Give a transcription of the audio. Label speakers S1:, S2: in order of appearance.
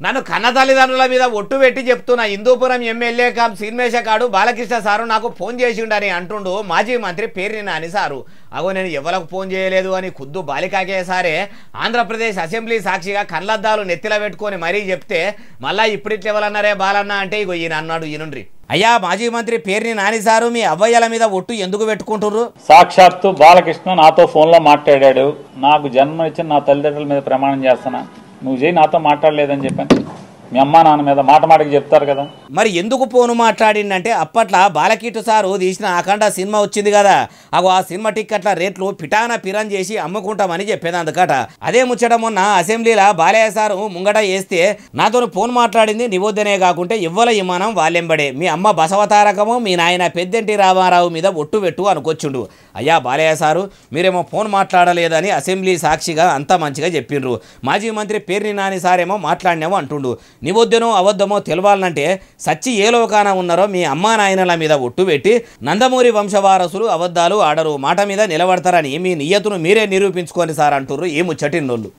S1: నన్ను కన్న తల్లిదండ్రుల మీద ఒట్టు పెట్టి చెప్తున్నా హిందూపురం ఎమ్మెల్యే కాం సీన్మేషకాడు బాలకృష్ణ సారు నాకు ఫోన్ చేసిండని అంటుండు మాజీ మంత్రి పేర్ని నాని సారు. అగో నేను ఎవరికి ఫోన్ చేయలేదు అని ఖుద్దు బాలికాకే సారే ఆంధ్రప్రదేశ్ అసెంబ్లీ సాక్షిగా కళ్ళద్దాలు నెత్తిల పెట్టుకొని మరీ చెప్తే మళ్ళా ఇప్పుడిట్లెవలన్నారే బాలన్న అంటే ఇగో ఈయన అన్నాడు ఈనుండ్రి. అయ్యా మాజీ మంత్రి పేర్ని నాని సారు మీ అవ్వయ్యల మీద ఒట్టు ఎందుకు పెట్టుకుంటుర్రు?
S2: సాక్షాత్తు బాలకృష్ణ నాతో ఫోన్లో మాట్లాడాడు. నాకు జన్మనిచ్చిన నా తల్లిదండ్రుల మీద ప్రమాణం చేస్తున్నా, నువ్వు చేయి నాతో మాట్లాడలేదని చెప్పాను. మీ అమ్మా నాన్న మీద మాటకి చెప్తారు కదా.
S1: మరి ఎందుకు ఫోను మాట్లాడిందంటే అప్పట్లో బాలకీటు సారు తీసిన అఖండ సినిమా వచ్చింది కదా, అగో ఆ సినిమా టిక్కెట్ల రేట్లు పిటాన పిరం చేసి అమ్ముకుంటామని చెప్పేది అందుకట. అదే ముచ్చట మొన్న అసెంబ్లీలో బాలయ్య సారు ముంగట వేస్తే నాతో ఫోన్ మాట్లాడింది నివోద్దనే కాకుంటే ఇవ్వల విమానం వాళ్ళెంబడే మీ అమ్మ బసవతారకము మీ నాయన పెద్దంటి రామారావు మీద ఒట్టు పెట్టు అనుకొచ్చుండు. అయ్యా బాలయ్య సారు మీరేమో ఫోన్ మాట్లాడలేదని అసెంబ్లీ సాక్షిగా అంతా మంచిగా చెప్పిండ్రు. మాజీ మంత్రి పేర్ని నాని సారేమో మాట్లాడినామో అంటుండు. నివోద్దనో అబద్ధమో తెలవాలంటే సచ్చి ఏ లోకాన ఉన్నారో మీ అమ్మా నాయనల మీద ఒట్టు పెట్టి నందమూరి వంశవారసులు అబద్ధాలు ఆడరు మాట మీద నిలబడతారని మీ నియతును మీరే నిరూపించుకోండి సార్ అంటుర్రు ఈ ముచ్చటిన్నోళ్ళు.